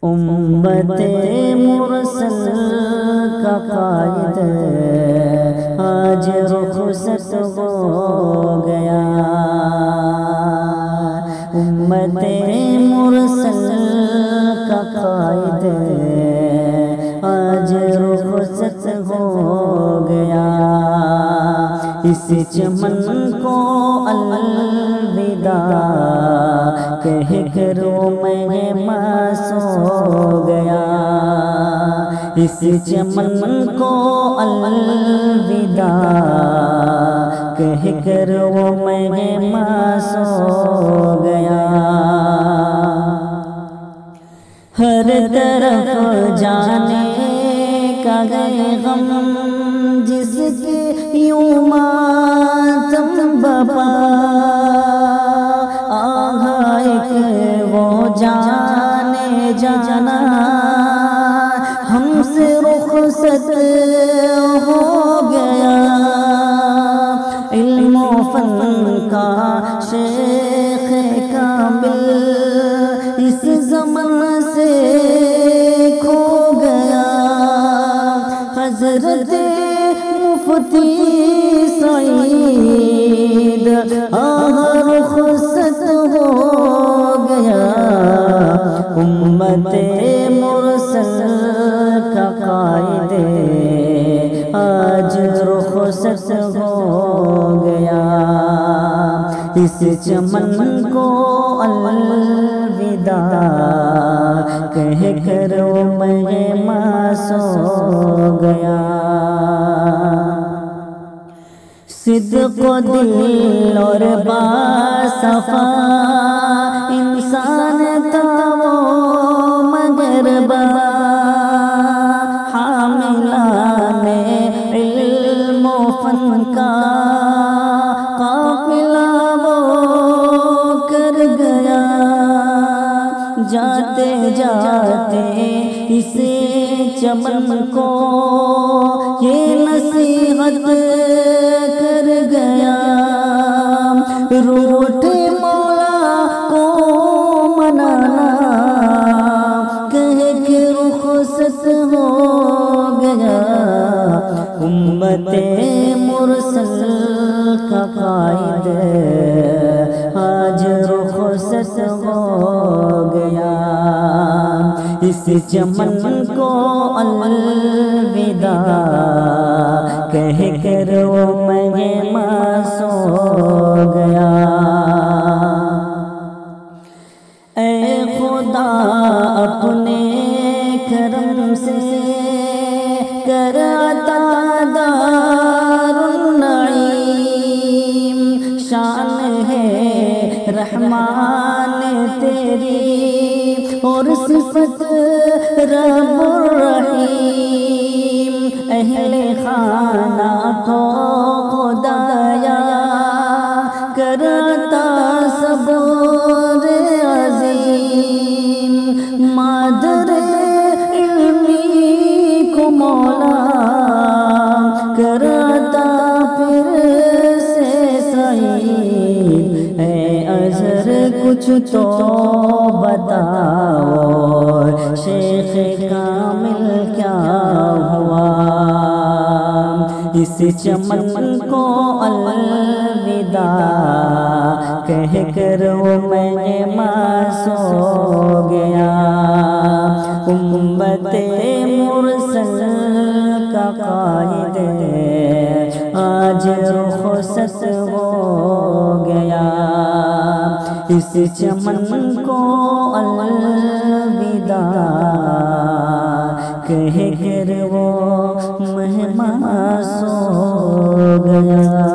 امت مرسل کا قائد آج رخصت ہو گیا، امت مرسل کا قائد آج رخصت ہو گیا، اس چمن کو الوداع کہہ کر میں سو گیا، اس چمن کو الوداع کہہ کر میں سو گیا، ہر طرف جانے کا گئے غم جس کے یوں ماتم بپا، آہا ایک وہ جانے جانا ہم سے رخصت ہو گیا، علم و فن کا شیخ کامل اس زمن سے کھو گیا، حضرت مفتی سعید رخصت ہو گیا، امت مرسل کا قائد آج رخصت ہو گیا، اس چمن کو الوداع کہہ کر میں سو گیا، صدق و دل اور باصفا انسان تھا وہ مگر حاملان علم و فن کا قافلہ وہ کر گیا، جاتے جاتے اسے چمن کو یہ نصیحت کر گیا، روٹھے مولا کو منانا کہہ کے رخصت ہو گیا، امت مرسل کا قائد آج رخصت ہو گیا، اس چمن کو الوداع کہہ کر میں سو گیا، اے خدا اپنے کرم سے کر عطا دار النعیم، شان ہے رحمان تیری اور صفت رب الرحیم، اہل خانہ کو خدایا کر عطا صبر عظیم، مادر علمی کو مولا کر عطا پھر سے سعید، اے ازہر کچھ تو بتاؤ شیخ کامل کیا ہوا، اس چمن کو الوداع کہہ کر میں سو گیا، امت مرسل کا قائد آج رخصت ہو گیا، اس چمن کو الوداع کہہ کر وہ مہمان سو گیا۔